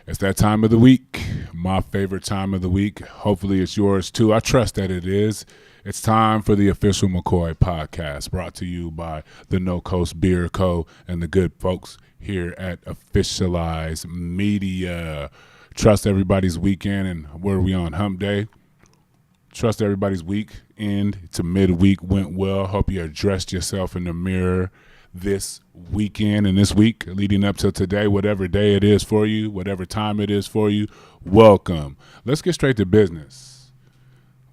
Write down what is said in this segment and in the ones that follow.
It's that time of the week, my favorite time of the week. Hopefully it's yours too. I trust that it is. It's time for the official McCoy podcast, brought to you by the No Coast Beer Co. and the good folks here at Officialized Media. Trust everybody's weekend, and where are we on hump day? Trust everybody's weekend to midweek went well. Hope you addressed yourself in the mirror this weekend and this week leading up to today, whatever day it is for you, whatever time it is for you. Welcome. Let's get straight to business.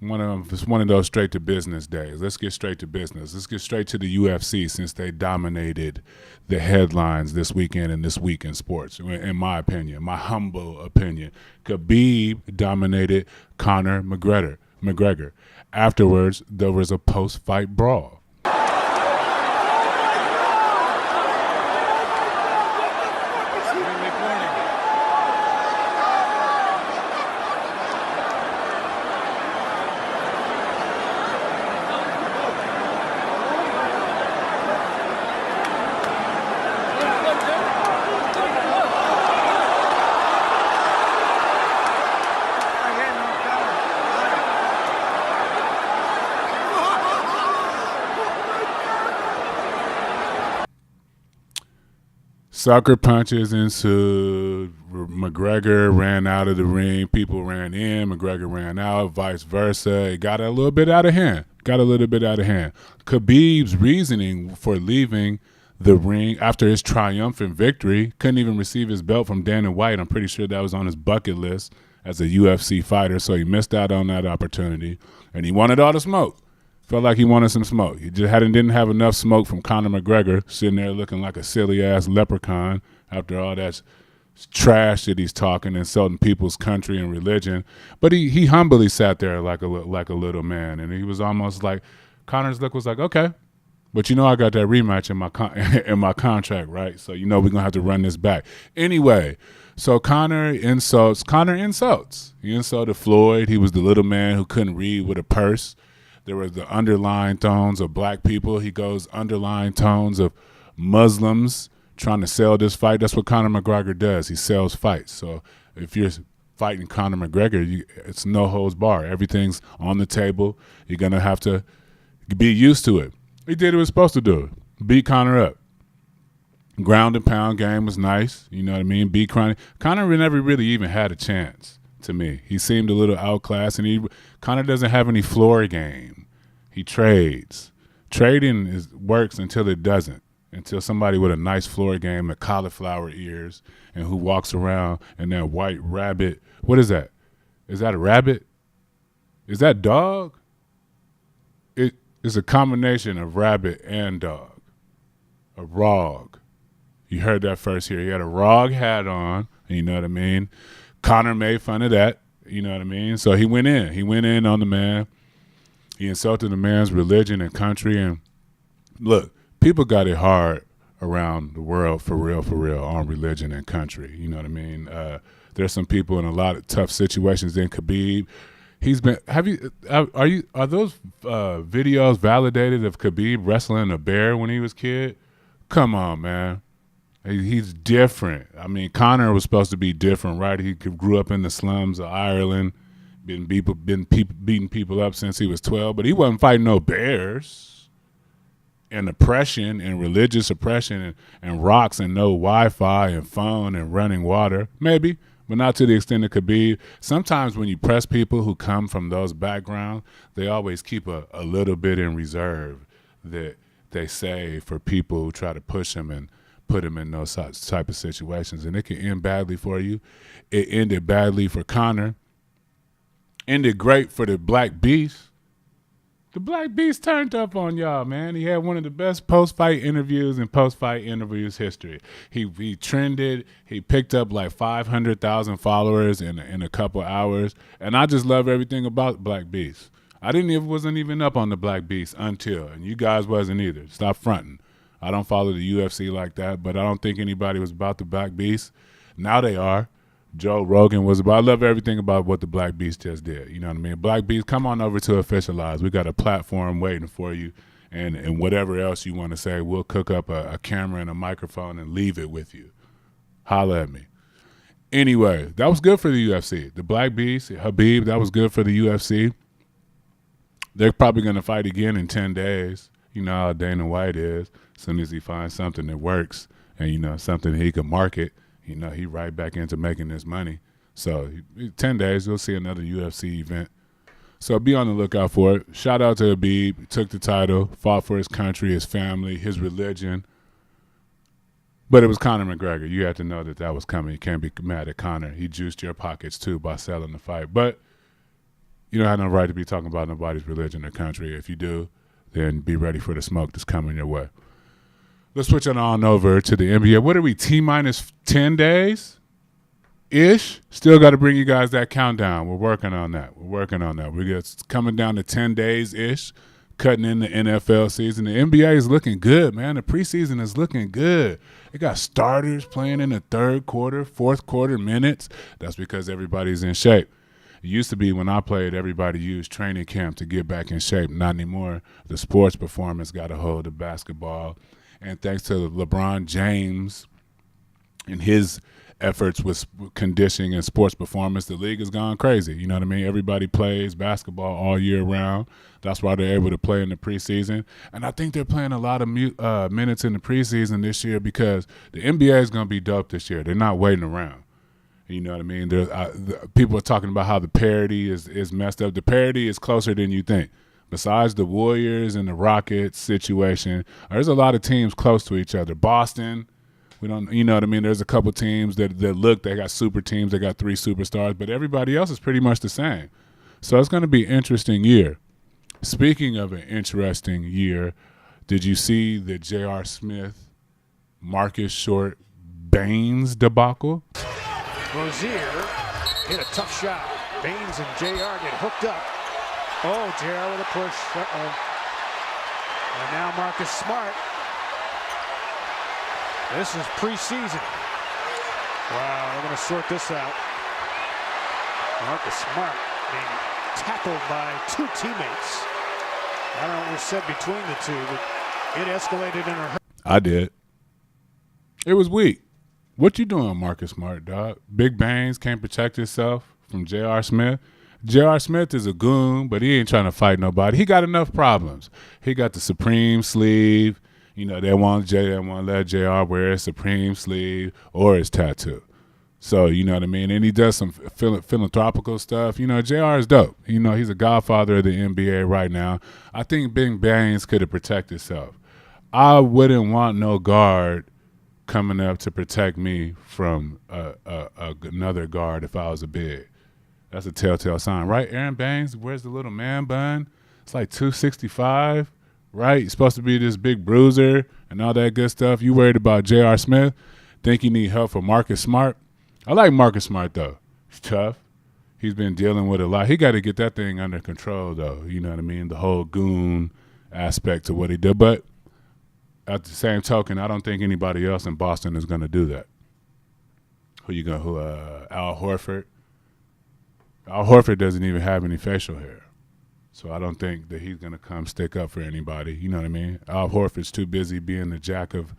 It's one of those straight to business days. Let's get straight to business. Let's get straight to the UFC since they dominated the headlines this weekend and this week in sports. In my opinion, my humble opinion, Khabib dominated Conor McGregor. Afterwards, there was a post-fight brawl. Sucker punches ensued. McGregor ran out of the ring. People ran in. McGregor ran out. Vice versa. It got a little bit out of hand. Khabib's reasoning for leaving the ring after his triumphant victory, couldn't even receive his belt from Dana White. I'm pretty sure that was on his bucket list as a UFC fighter, so he missed out on that opportunity. And he wanted all the smoke. Felt like he wanted some smoke. He just didn't have enough smoke from Conor McGregor, sitting there looking like a silly-ass leprechaun after all that trash that he's talking, insulting people's country and religion. But he humbly sat there like a little man, and he was almost like, Conor's look was like, okay, but you know I got that rematch in my contract, right? So you know we're going to have to run this back. Anyway, so Conor insults. He insulted Floyd. He was the little man who couldn't read with a purse. There was the underlying tones of black people. He goes underlying tones of Muslims trying to sell this fight. That's what Conor McGregor does. He sells fights. So if you're fighting Conor McGregor, it's no holds bar. Everything's on the table. You're going to have to be used to it. He did what he was supposed to do. Beat Conor up. Ground and pound game was nice. You know what I mean? Beat Conor. Conor never really even had a chance. To me, he seemed a little outclassed, and Conor doesn't have any floor game. He trades. Trading works until it doesn't. Until somebody with a nice floor game, and cauliflower ears, and who walks around in that white rabbit. What is that? Is that a rabbit? Is that dog? It's a combination of rabbit and dog. A rog. You heard that first here. He had a rog hat on. You know what I mean? Conor made fun of that, you know what I mean? So he went in. He went in on the man. He insulted the man's religion and country. And look, people got it hard around the world for real, on religion and country. You know what I mean? There's some people in a lot of tough situations. Then Khabib, are those videos validated of Khabib wrestling a bear when he was a kid? Come on, man. He's different. I mean, Conor was supposed to be different, right? He grew up in the slums of Ireland, been beating people up since he was 12, but he wasn't fighting no bears. And oppression and religious oppression and rocks and no Wi-Fi and phone and running water, maybe, but not to the extent of Khabib. Sometimes when you press people who come from those backgrounds, they always keep a little bit in reserve that they say for people who try to push them and put him in those type of situations, and it can end badly for you. It ended badly for Conor. Ended great for the Black Beast. The Black Beast turned up on y'all, man. He had one of the best post-fight interviews in post-fight interviews history. He trended. He picked up like 500,000 followers in a couple hours, and I just love everything about Black Beast. Wasn't even up on the Black Beast until, and you guys wasn't either. Stop fronting. I don't follow the UFC like that, but I don't think anybody was about the Black Beast. Now they are. Joe Rogan was about. I love everything about what the Black Beast just did. You know what I mean? Black Beast, come on over to Officialize. We got a platform waiting for you, and whatever else you want to say, we'll cook up a camera and a microphone and leave it with you. Holla at me. Anyway, that was good for the UFC. The Black Beast, Khabib, that was good for the UFC. They're probably going to fight again in 10 days. You know how Dana White is. As soon as he finds something that works and, you know, something he can market, you know, he right back into making this money. So 10 days, you'll see another UFC event. So be on the lookout for it. Shout out to Khabib. He took the title, fought for his country, his family, his religion. But it was Conor McGregor. You have to know that was coming. You can't be mad at Conor. He juiced your pockets, too, by selling the fight. But you don't have no right to be talking about nobody's religion or country. If you do, then be ready for the smoke that's coming your way. Let's switch it on over to the NBA. What are we, T-minus 10 days? Ish. Still got to bring you guys that countdown. We're working on that. We're coming down to 10 days-ish, cutting in the NFL season. The NBA is looking good, man. The preseason is looking good. They got starters playing in the third quarter, fourth quarter minutes. That's because everybody's in shape. It used to be when I played, everybody used training camp to get back in shape. Not anymore. The sports performance got a hold of basketball. And thanks to LeBron James and his efforts with conditioning and sports performance, the league has gone crazy. You know what I mean? Everybody plays basketball all year round. That's why they're able to play in the preseason. And I think they're playing a lot of minutes in the preseason this year because the NBA is going to be dope this year. They're not waiting around. You know what I mean? People are talking about how the parity is messed up. The parity is closer than you think. Besides the Warriors and the Rockets situation, there's a lot of teams close to each other. Boston, we don't, you know what I mean? There's a couple teams that they got super teams, they got 3 superstars, but everybody else is pretty much the same. So it's going to be an interesting year. Speaking of an interesting year, did you see the J.R. Smith, Marcus Short, Baines debacle? Rozier hit a tough shot. Baines and J.R. get hooked up. Oh, J.R. with a push. Uh-oh. And now Marcus Smart. This is preseason. Wow, they're going to sort this out. Marcus Smart being tackled by 2 teammates. I don't know what was said between the two, but it escalated in a... I did. It was weak. What you doing, Marcus Smart, dog? Big Baines can't protect himself from J.R. Smith. J.R. Smith is a goon, but he ain't trying to fight nobody. He got enough problems. He got the Supreme sleeve. You know, they want to let J.R. wear his Supreme sleeve or his tattoo. So, you know what I mean? And he does some philanthropical stuff. You know, J.R. is dope. You know, he's a godfather of the NBA right now. I think Big Baines could have protected himself. I wouldn't want no guard coming up to protect me from another guard if I was a big. That's a telltale sign, right? Aaron Baines, where's the little man bun? It's like 265, right? You're supposed to be this big bruiser and all that good stuff. You worried about J.R. Smith? Think you need help from Marcus Smart? I like Marcus Smart, though. He's tough. He's been dealing with a lot. He got to get that thing under control, though. You know what I mean? The whole goon aspect of what he did. But at the same token, I don't think anybody else in Boston is going to do that. Al Horford? Al Horford doesn't even have any facial hair. So I don't think that he's going to come stick up for anybody. You know what I mean? Al Horford's too busy being the jack of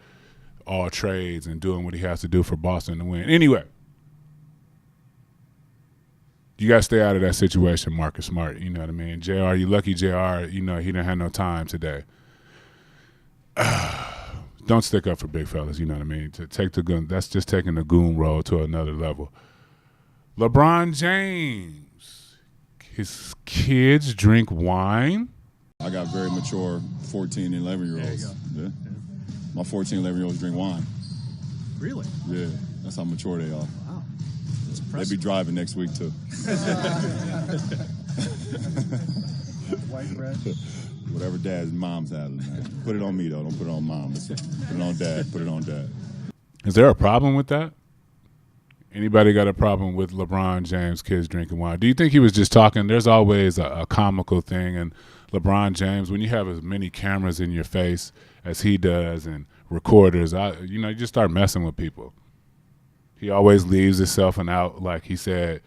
all trades and doing what he has to do for Boston to win. Anyway, you got to stay out of that situation, Marcus Smart. You know what I mean? JR, you lucky JR, you know, he didn't have no time today. Don't stick up for big fellas, you know what I mean? To take the gun, that's just taking the goon role to another level. LeBron James, his kids drink wine. I got very mature 14 and 11-year-olds. Yeah. My 14 and 11-year-olds drink wine. Really? Yeah, that's how mature they are. Wow. That's They impressive. be driving next week, too. White bread. Whatever dad's mom's having, man. Put it on me, though. Don't put it on mom. Put it on dad. Put it on dad. Is there a problem with that? Anybody got a problem with LeBron James' kids drinking wine? Do you think he was just talking? There's always a comical thing, and LeBron James, when you have as many cameras in your face as he does and recorders, you just start messing with people. He always leaves himself an out, like he said,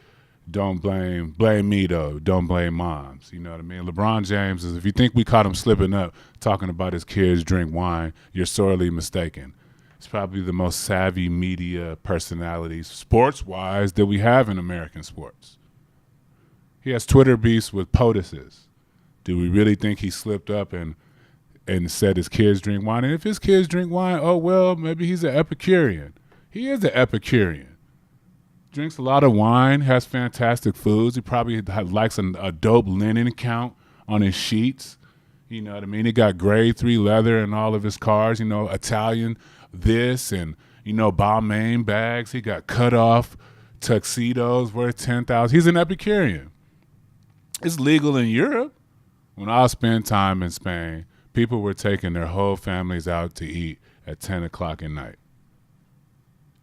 don't blame me, though. Don't blame moms. You know what I mean? LeBron James is, if you think we caught him slipping up talking about his kids drink wine, you're sorely mistaken. He's probably the most savvy media personality, sports-wise, that we have in American sports. He has Twitter beefs with POTUSes. Do we really think he slipped up and said his kids drink wine? And if his kids drink wine, oh, well, maybe he's an Epicurean. He is an Epicurean. Drinks a lot of wine, has fantastic foods. He probably likes a dope linen count on his sheets. You know what I mean? He got grade 3 leather in all of his cars, Italian this and, Balmain bags. He got cut off tuxedos worth $10,000. He's an Epicurean. It's legal in Europe. When I spent time in Spain, people were taking their whole families out to eat at 10 o'clock at night.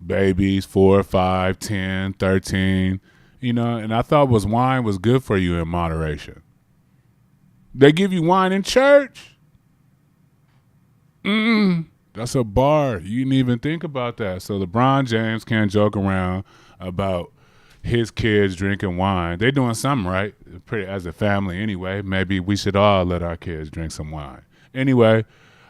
Babies, 4, 5, 10, 13, and I thought wine was good for you in moderation. They give you wine in church. That's a bar. You didn't even think about that. So LeBron James can't joke around about his kids drinking wine. They're doing something right, as a family anyway. Maybe we should all let our kids drink some wine. Anyway,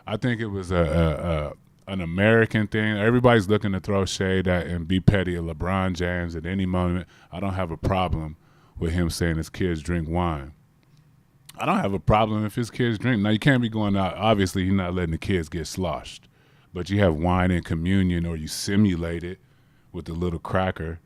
I think it was an American thing. Everybody's looking to throw shade at and be petty at LeBron James at any moment. I don't have a problem with him saying his kids drink wine. I don't have a problem if his kids drink. Now, you can't be going out. Obviously, you're not letting the kids get sloshed. But you have wine in communion, or you simulate it with a little cracker.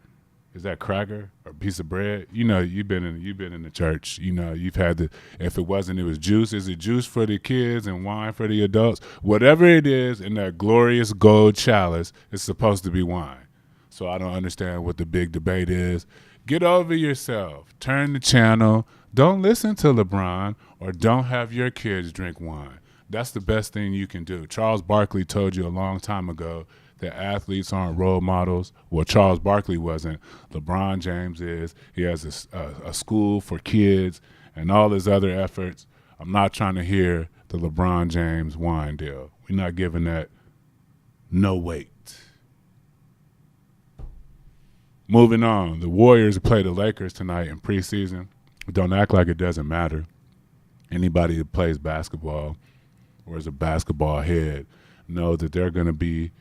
Is that cracker or piece of bread? You've been in the church. You've had if it wasn't, it was juice. Is it juice for the kids and wine for the adults? Whatever it is in that glorious gold chalice, it's supposed to be wine. So I don't understand what the big debate is. Get over yourself. Turn the channel. Don't listen to LeBron, or don't have your kids drink wine. That's the best thing you can do. Charles Barkley told you a long time ago that athletes aren't role models. Well, Charles Barkley wasn't. LeBron James is. He has a school for kids and all his other efforts. I'm not trying to hear the LeBron James wine deal. We're not giving that no weight. Moving on, the Warriors play the Lakers tonight in preseason. Don't act like it doesn't matter. Anybody that plays basketball or is a basketball head knows that there are going to be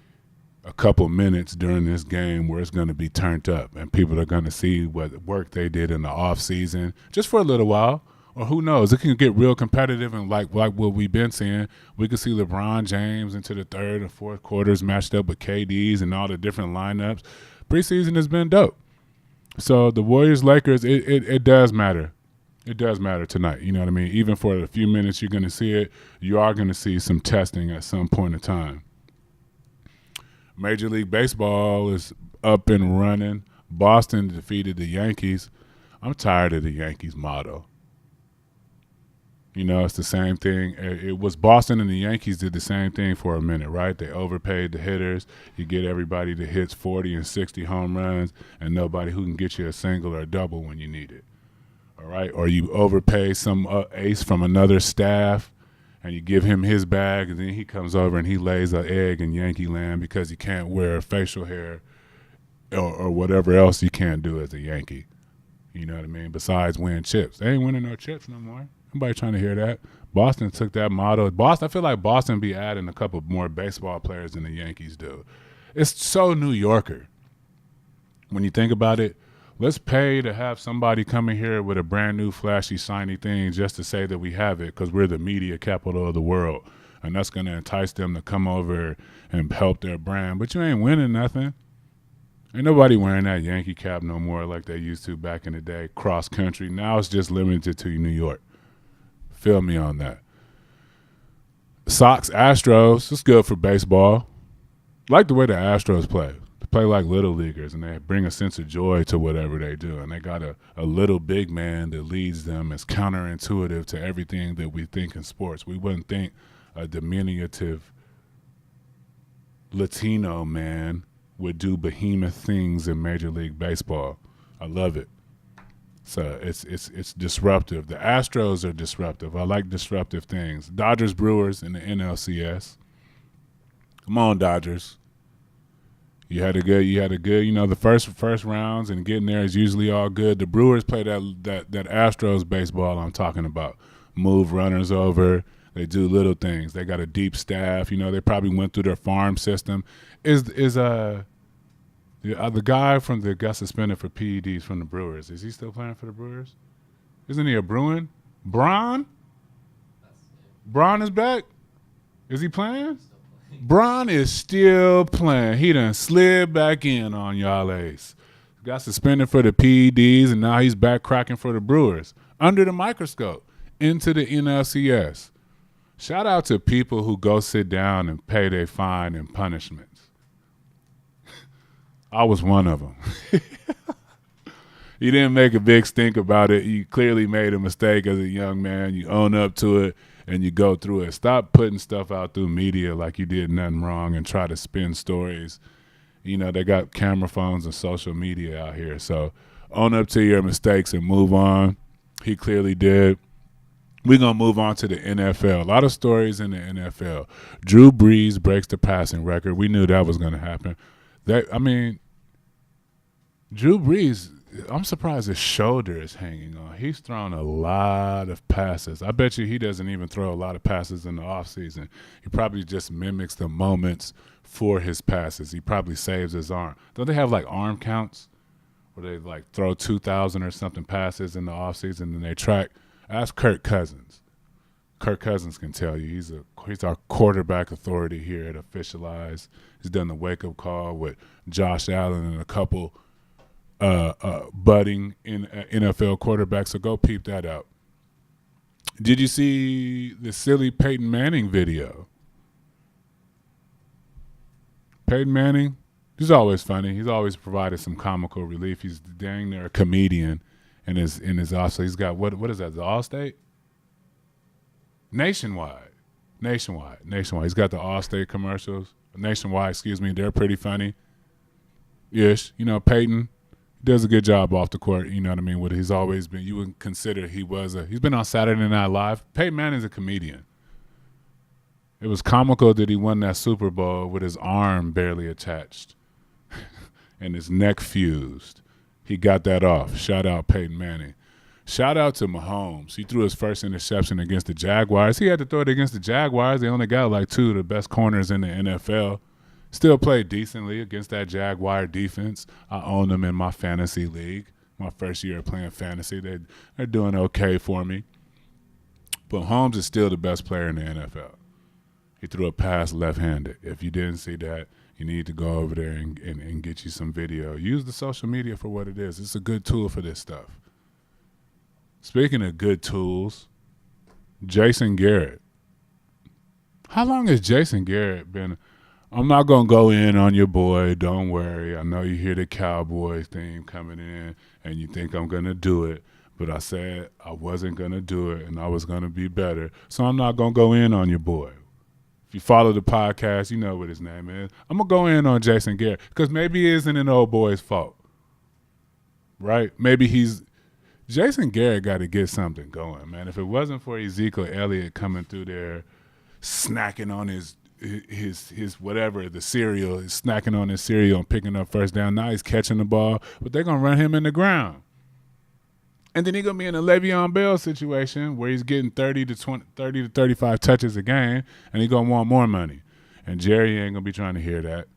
a couple minutes during this game where it's going to be turned up, and people are going to see what work they did in the off season just for a little while. Or who knows, it can get real competitive, and like what we've been seeing, we could see LeBron James into the third and fourth quarters matched up with KDs and all the different lineups. Preseason has been dope. So the Warriors-Lakers, it does matter. It does matter tonight. You know what I mean? Even for the few minutes you're going to see it, you are going to see some testing at some point in time. Major League Baseball is up and running. Boston defeated the Yankees. I'm tired of the Yankees motto. It's the same thing. It was Boston and the Yankees did the same thing for a minute, right? They overpaid the hitters. You get everybody that hits 40 and 60 home runs and nobody who can get you a single or a double when you need it. All right? Or you overpay some ace from another staff and you give him his bag, and then he comes over and he lays an egg in Yankee land because he can't wear facial hair or whatever else you can't do as a Yankee. You know what I mean? Besides win chips. They ain't winning no chips no more. Nobody trying to hear that. Boston took that motto. I feel like Boston be adding a couple more baseball players than the Yankees do. It's so New Yorker. When you think about it, let's pay to have somebody come in here with a brand new flashy, shiny thing just to say that we have it because we're the media capital of the world. And that's going to entice them to come over and help their brand. But you ain't winning nothing. Ain't nobody wearing that Yankee cap no more like they used to back in the day, cross country. Now it's just limited to New York. Feel me on that. Sox, Astros, it's good for baseball. Like the way the Astros play. They play like little leaguers, and they bring a sense of joy to whatever they do. And they got a little big man that leads them. It's counterintuitive to everything that we think in sports. We wouldn't think a diminutive Latino man would do behemoth things in Major League Baseball. I love it. So it's disruptive. The Astros are disruptive. I like disruptive things. Dodgers, Brewers in the NLCS. Come on, Dodgers. You had a good. The first rounds and getting there is usually all good. The Brewers play that Astros baseball I'm talking about. Move runners over. They do little things. They got a deep staff. They probably went through their farm system. Is the guy from the got suspended for PEDs from the Brewers? Is he still playing for the Brewers? Isn't he a Bruin? Braun is back. Is he playing? Braun is still playing. He done slid back in on y'all ace. Got suspended for the PEDs, and now he's back cracking for the Brewers under the microscope into the NLCS. Shout out to people who go sit down and pay their fine and punishments. I was one of them. You didn't make a big stink about it. You clearly made a mistake as a young man. You own up to it, and you go through it. Stop putting stuff out through media like you did nothing wrong and try to spin stories. You know, they got camera phones and social media out here. So own up to your mistakes and move on. He clearly did. We're going to move on to the NFL. A lot of stories in the NFL. Drew Brees breaks the passing record. We knew that was going to happen. Drew Brees, I'm surprised his shoulder is hanging on. He's thrown a lot of passes. I bet you he doesn't even throw a lot of passes in the offseason. He probably just mimics the moments for his passes. He probably saves his arm. Don't they have like arm counts where they like throw 2,000 or something passes in the offseason and they track? Ask Kirk Cousins. Kirk Cousins can tell you. He's our quarterback authority here at Officialize. He's done the wake-up call with Josh Allen and a couple budding in NFL quarterbacks, so go peep that out. Did you see the silly Peyton Manning video? Peyton Manning, he's always funny. He's always provided some comical relief. He's dang near a comedian in his also. He's got what is that? The Allstate? Nationwide. He's got the Allstate commercials. Nationwide, excuse me. They're pretty funny. Ish. You know, Peyton does a good job off the court, you know what I mean? He's always been, you would consider he's been on Saturday Night Live. Peyton Manning's a comedian. It was comical that he won that Super Bowl with his arm barely attached and his neck fused. He got that off. Shout out Peyton Manning. Shout out to Mahomes. He threw his first interception against the Jaguars. He had to throw it against the Jaguars. They only got like two of the best corners in the NFL. Still played decently against that Jaguar defense. I own them in my fantasy league. My first year of playing fantasy. They're doing okay for me. But Holmes is still the best player in the NFL. He threw a pass left-handed. If you didn't see that, you need to go over there and get you some video. Use the social media for what it is. It's a good tool for this stuff. Speaking of good tools, Jason Garrett. How long has Jason Garrett been? I'm not going to go in on your boy. Don't worry. I know you hear the Cowboys theme coming in and you think I'm going to do it. But I said I wasn't going to do it and I was going to be better. So I'm not going to go in on your boy. If you follow the podcast, you know what his name is. I'm going to go in on Jason Garrett because maybe it isn't an old boy's fault. Right? Maybe Jason Garrett got to get something going, man. If it wasn't for Ezekiel Elliott coming through there snacking on his whatever, the cereal, he's snacking on his cereal and picking up first down. Now he's catching the ball, but they're going to run him in the ground. And then he's going to be in a Le'Veon Bell situation where he's getting 30 to 35 touches a game, and he's going to want more money. And Jerry ain't going to be trying to hear that.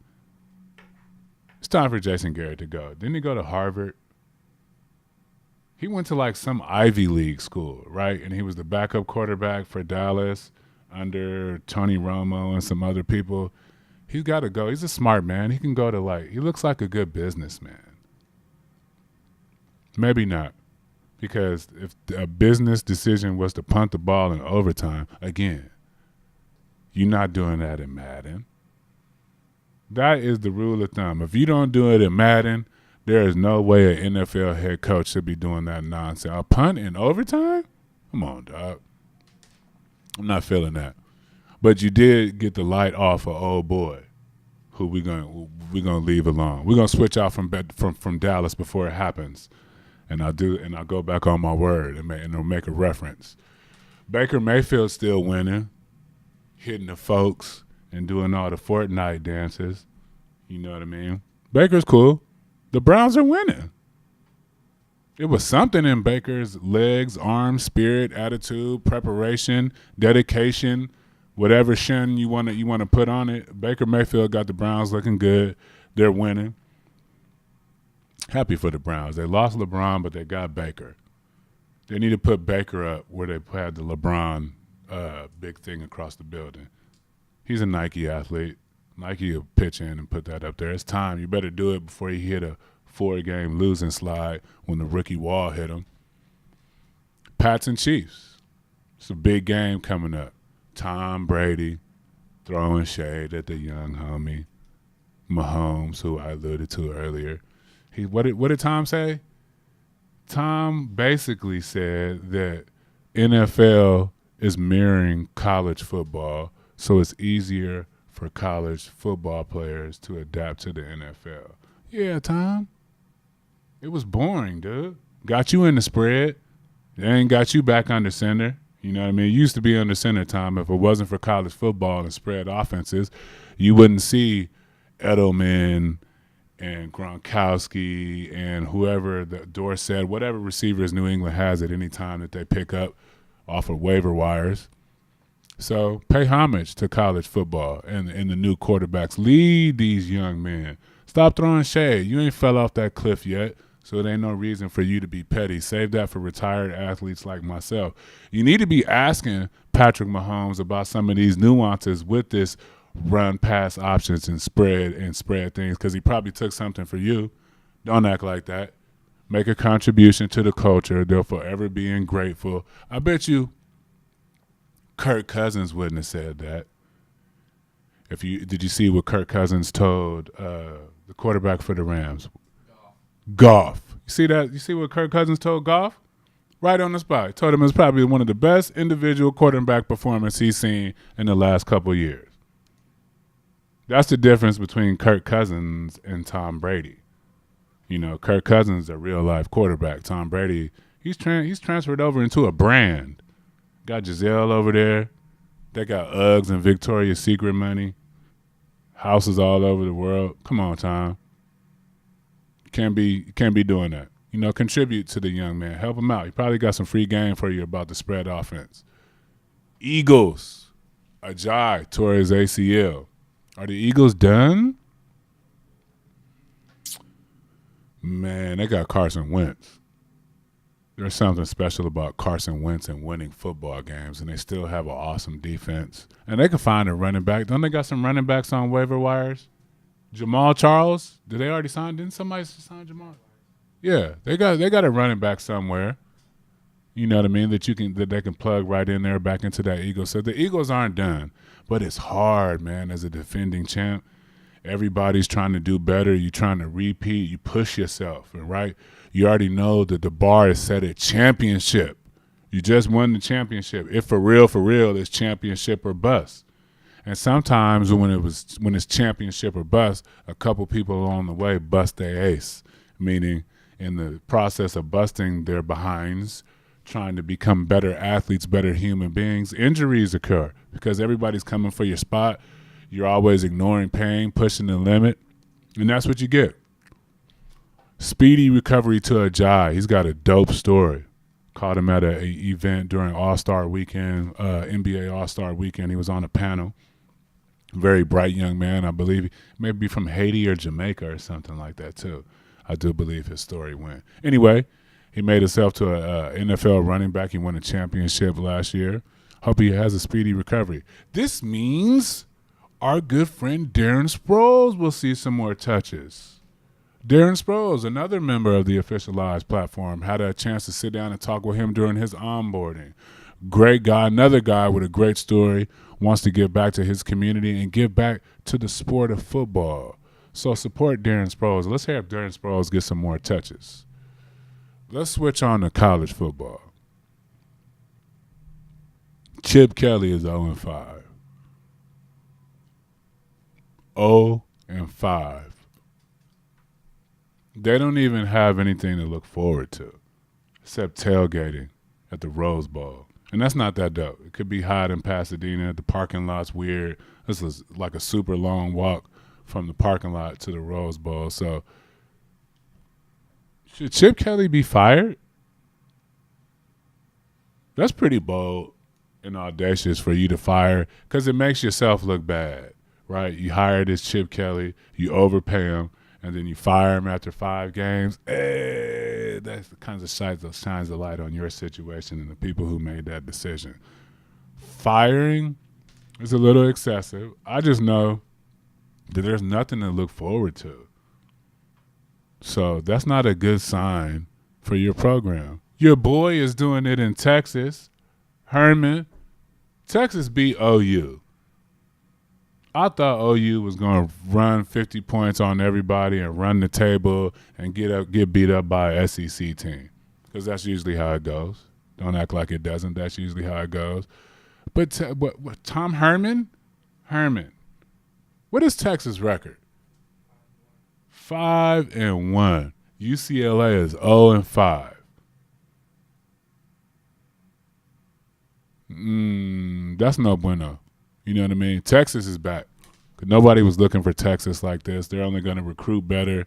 It's time for Jason Garrett to go. Didn't he go to Harvard? He went to like some Ivy League school, right? And he was the backup quarterback for Dallas under Tony Romo and some other people. He's got to go. He's a smart man. He can go to he looks like a good businessman. Maybe not. Because if a business decision was to punt the ball in overtime, again, you're not doing that in Madden. That is the rule of thumb. If you don't do it in Madden, there is no way an NFL head coach should be doing that nonsense. A punt in overtime? Come on, dog. I'm not feeling that. But you did get the light off of old boy, who we're gonna leave alone. We're gonna switch out from Dallas before it happens, and I'll go back on my word and it'll make a reference. Baker Mayfield's still winning, hitting the folks and doing all the Fortnite dances. You know what I mean? Baker's cool. The Browns are winning. It was something in Baker's legs, arms, spirit, attitude, preparation, dedication, whatever shin you want to put on it. Baker Mayfield got the Browns looking good. They're winning. Happy for the Browns. They lost LeBron, but they got Baker. They need to put Baker up where they had the LeBron big thing across the building. He's a Nike athlete. Nike will pitch in and put that up there. It's time. You better do it before you hit a 4-game losing slide when the rookie wall hit him. Pats and Chiefs. It's a big game coming up. Tom Brady throwing shade at the young homie Mahomes, who I alluded to earlier. What did Tom say? Tom basically said that NFL is mirroring college football, so it's easier for college football players to adapt to the NFL. Yeah, Tom. It was boring, dude. Got you in the spread. They ain't got you back under center. You know what I mean? It used to be under center, Tom. If it wasn't for college football and spread offenses, you wouldn't see Edelman and Gronkowski and whoever, the Dorsett, whatever receivers New England has at any time that they pick up off of waiver wires. So pay homage to college football and the new quarterbacks. Lead these young men. Stop throwing shade. You ain't fell off that cliff yet, so it ain't no reason for you to be petty. Save that for retired athletes like myself. You need to be asking Patrick Mahomes about some of these nuances with this run pass options and spread things, because he probably took something for you. Don't act like that. Make a contribution to the culture. They'll forever be grateful. I bet you Kirk Cousins wouldn't have said that. Did you see what Kirk Cousins told the quarterback for the Rams? Goff. You see that? You see what Kirk Cousins told Goff? Right on the spot. He told him it's probably one of the best individual quarterback performances he's seen in the last couple of years. That's the difference between Kirk Cousins and Tom Brady. You know, Kirk Cousins is a real-life quarterback. Tom Brady, he's transferred over into a brand. Got Giselle over there. They got Uggs and Victoria's Secret money. Houses all over the world. Come on, Tom. Can't be doing that. You know, contribute to the young man. Help him out. He probably got some free game for you about the spread offense. Eagles. Ajay tore his ACL. Are the Eagles done? Man, they got Carson Wentz. There's something special about Carson Wentz and winning football games, and they still have an awesome defense. And they can find a running back. Don't they got some running backs on waiver wires? Jamaal Charles? Did they already sign? Didn't somebody sign Jamaal? Yeah, they got a running back somewhere. You know what I mean? That they can plug right in there back into that Eagles. So the Eagles aren't done, but it's hard, man. As a defending champ, everybody's trying to do better. You're trying to repeat. You push yourself, and right. You already know that the bar is set at championship. You just won the championship. If for real, it's championship or bust. And sometimes when it's championship or bust, a couple people along the way bust their ace, meaning in the process of busting their behinds, trying to become better athletes, better human beings, injuries occur because everybody's coming for your spot. You're always ignoring pain, pushing the limit, and that's what you get. Speedy recovery to Ajay. He's got a dope story. Caught him at an event during All-Star Weekend, NBA All-Star Weekend. He was on a panel. Very bright young man, I believe. Maybe from Haiti or Jamaica or something like that, too. I do believe his story went. Anyway, he made himself to an NFL running back. He won a championship last year. Hope he has a speedy recovery. This means our good friend Darren Sproles will see some more touches. Darren Sproles, another member of the Officialized platform, had a chance to sit down and talk with him during his onboarding. Great guy, another guy with a great story, wants to give back to his community and give back to the sport of football. So support Darren Sproles. Let's hear if Darren Sproles gets some more touches. Let's switch on to college football. Chip Kelly is 0-5. 0-5. They don't even have anything to look forward to except tailgating at the Rose Bowl. And that's not that dope. It could be hot in Pasadena. The parking lot's weird. This is like a super long walk from the parking lot to the Rose Bowl. So should Chip Kelly be fired? That's pretty bold. and audacious for you to fire because it makes yourself look bad, right? You hire this Chip Kelly, you overpay him, and then you fire him after 5 games. That's the kinds of shit that shines the light on your situation and the people who made that decision. Firing is a little excessive. I just know that there's nothing to look forward to. So that's not a good sign for your program. Your boy is doing it in Texas. Herman. Texas beat OU. I thought OU was going to run 50 points on everybody and run the table and get beat up by a SEC team because that's usually how it goes. Don't act like it doesn't. That's usually how it goes. But Tom Herman? Herman. What is Texas' record? 5-1. UCLA is 0-5. That's no bueno. You know what I mean? Texas is back. Nobody was looking for Texas like this. They're only going to recruit better.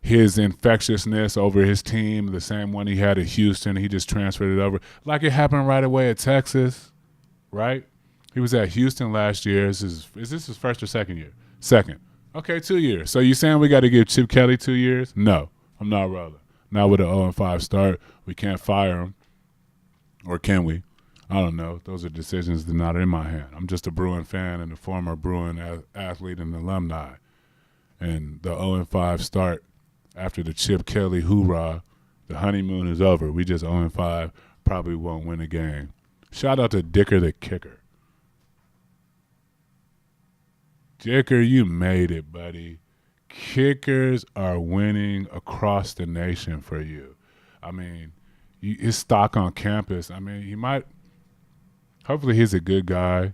His infectiousness over his team, the same one he had at Houston, he just transferred it over. Like it happened right away at Texas, right? He was at Houston last year. Is this his first or second year? Second. Okay, 2 years. So you saying we got to give Chip Kelly 2 years? No, I'm not rolling. Not with an 0-5 start. We can't fire him. Or can we? I don't know. Those are decisions that are not in my hand. I'm just a Bruin fan and a former Bruin athlete and alumni. And the 0-5 start after the Chip Kelly hoorah, the honeymoon is over. We just 0-5, probably won't win a game. Shout out to Dicker the kicker. Dicker, you made it, buddy. Kickers are winning across the nation for you. I mean, his stock on campus, I mean, he might – hopefully he's a good guy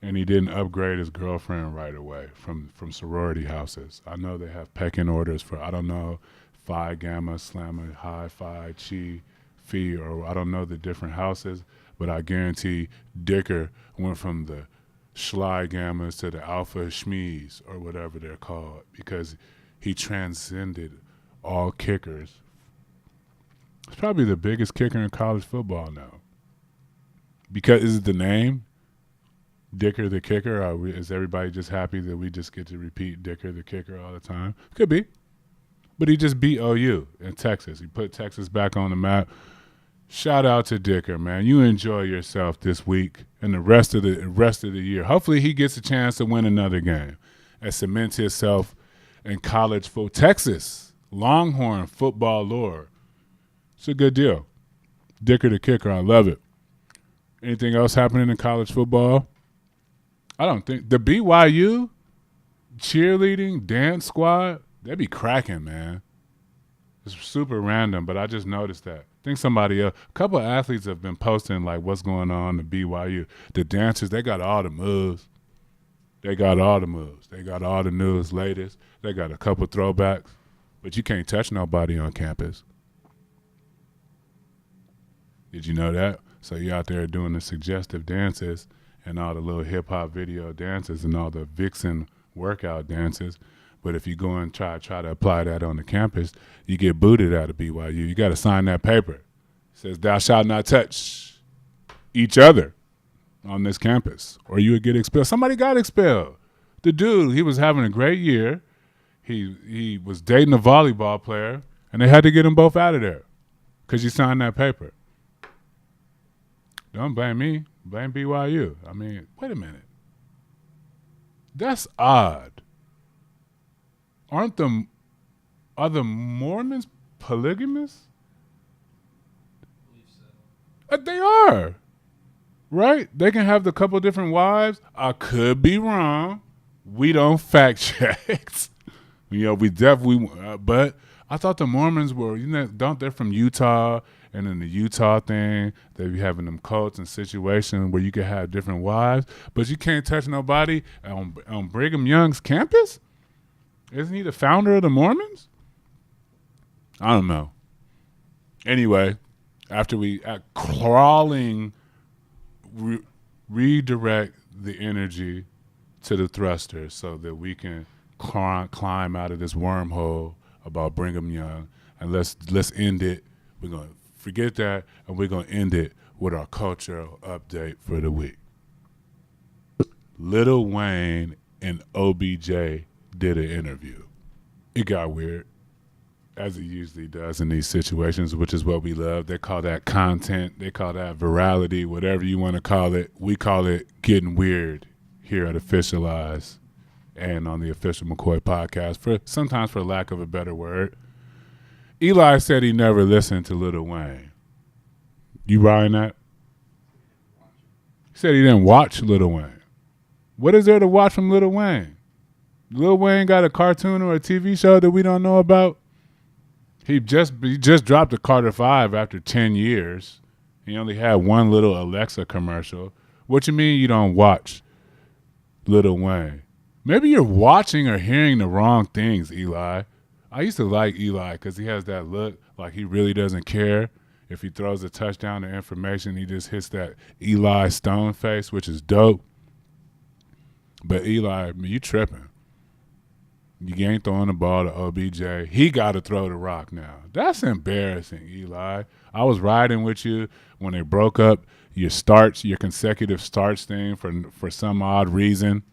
and he didn't upgrade his girlfriend right away from sorority houses. I know they have pecking orders for, I don't know, Phi, Gamma, Slamma, Hi, Phi, Chi, Phi, or I don't know the different houses, but I guarantee Dicker went from the Schly Gammas to the Alpha Schmees or whatever they're called because he transcended all kickers. He's probably the biggest kicker in college football now. Because is it the name, Dicker the kicker, or is everybody just happy that we just get to repeat Dicker the kicker all the time? Could be. But he just beat OU in Texas. He put Texas back on the map. Shout out to Dicker, man. You enjoy yourself this week and the rest of the year. Hopefully he gets a chance to win another game and cement himself in college football. Texas, Longhorn football lore. It's a good deal. Dicker the kicker, I love it. Anything else happening in college football? I don't think. The BYU cheerleading dance squad, they be cracking, man. It's super random, but I just noticed that. I think somebody else, a couple of athletes have been posting like what's going on at BYU. The dancers, they got all the moves. They got all the moves. They got all the newest, latest. They got a couple throwbacks, but you can't touch nobody on campus. Did you know that? So you're out there doing the suggestive dances and all the little hip-hop video dances and all the vixen workout dances. But if you go and try to apply that on the campus, you get booted out of BYU. You got to sign that paper. It says, thou shalt not touch each other on this campus, or you would get expelled. Somebody got expelled. The dude, he was having a great year. He was dating a volleyball player, and they had to get them both out of there because you signed that paper. Don't blame me. Blame BYU. I mean, wait a minute. That's odd. Are the Mormons polygamous? I believe so. They are. Right? They can have the couple different wives. I could be wrong. We don't fact check. We definitely, but I thought the Mormons were, they're from Utah. And in the Utah thing, they be having them cults and situations where you can have different wives, but you can't touch nobody on Brigham Young's campus? Isn't he the founder of the Mormons? I don't know. Anyway, after we crawling redirect the energy to the thrusters so that we can climb out of this wormhole about Brigham Young, and let's end it. We're going to forget that, and we're going to end it with our cultural update for the week. Lil Wayne and OBJ did an interview. It got weird, as it usually does in these situations, which is what we love. They call that content. They call that virality, whatever you want to call it. We call it getting weird here at Officialize and on the Official McCoy podcast, sometimes for lack of a better word. Eli said he never listened to Lil Wayne. You buying that? He said he didn't watch Lil Wayne. What is there to watch from Lil Wayne? Lil Wayne got a cartoon or a TV show that we don't know about? He just dropped a Carter 5 after 10 years. He only had one little Alexa commercial. What you mean you don't watch Lil Wayne? Maybe you're watching or hearing the wrong things, Eli. I used to like Eli because he has that look like he really doesn't care. If he throws a touchdown to information, he just hits that Eli Stone face, which is dope. But Eli, you tripping. You ain't throwing the ball to OBJ. He got to throw the rock now. That's embarrassing, Eli. I was riding with you when they broke up your consecutive starts thing for some odd reason.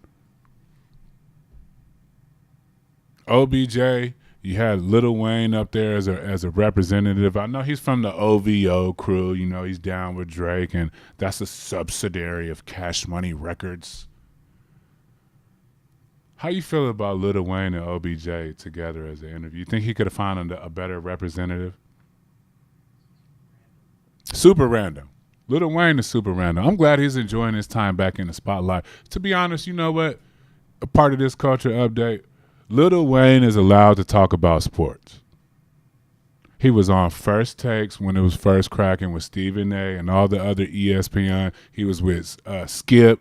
OBJ, you had Lil Wayne up there as a representative. I know he's from the OVO crew. You know, he's down with Drake, and that's a subsidiary of Cash Money Records. How you feel about Lil Wayne and OBJ together as an interview? You think he could have found a better representative? Super random. Lil Wayne is super random. I'm glad he's enjoying his time back in the spotlight. To be honest, you know what? A part of this culture update, Lil Wayne is allowed to talk about sports. He was on First Takes when it was first cracking with Stephen A. and all the other ESPN. He was with Skip.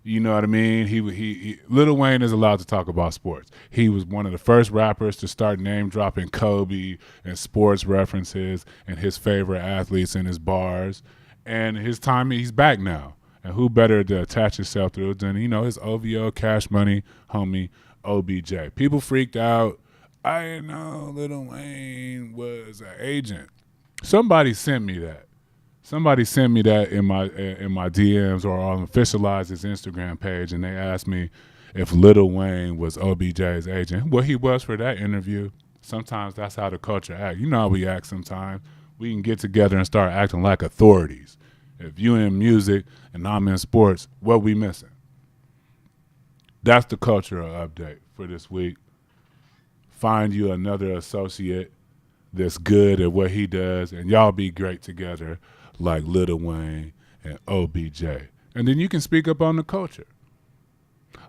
You know what I mean? He Lil Wayne is allowed to talk about sports. He was one of the first rappers to start name dropping Kobe and sports references and his favorite athletes in his bars. And his time, he's back now. And who better to attach himself to than, his OVO Cash Money homie OBJ. People freaked out. I didn't know Lil Wayne was an agent. Somebody sent me that. Somebody sent me that in my DMs or on Officialize's Instagram page, and they asked me if Lil Wayne was OBJ's agent. Well, he was for that interview. Sometimes that's how the culture acts. You know how we act sometimes. We can get together and start acting like authorities. If you in music and I'm in sports, what we missing? That's the cultural update for this week. Find you another associate that's good at what he does, and y'all be great together like Lil Wayne and OBJ. And then you can speak up on the culture.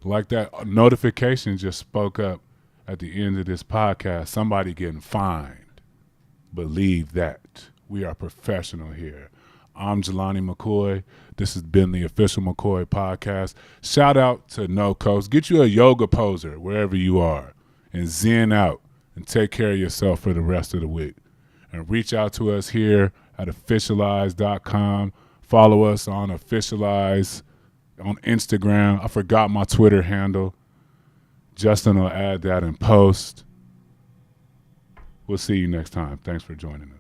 Like that notification just spoke up at the end of this podcast, somebody getting fined. Believe that. We are professional here. I'm Jelani McCoy. This has been the Official McCoy podcast. Shout out to No Coast. Get you a yoga poser wherever you are and zen out and take care of yourself for the rest of the week. And reach out to us here at officialize.com. Follow us on Officialize on Instagram. I forgot my Twitter handle. Justin will add that in post. We'll see you next time. Thanks for joining us.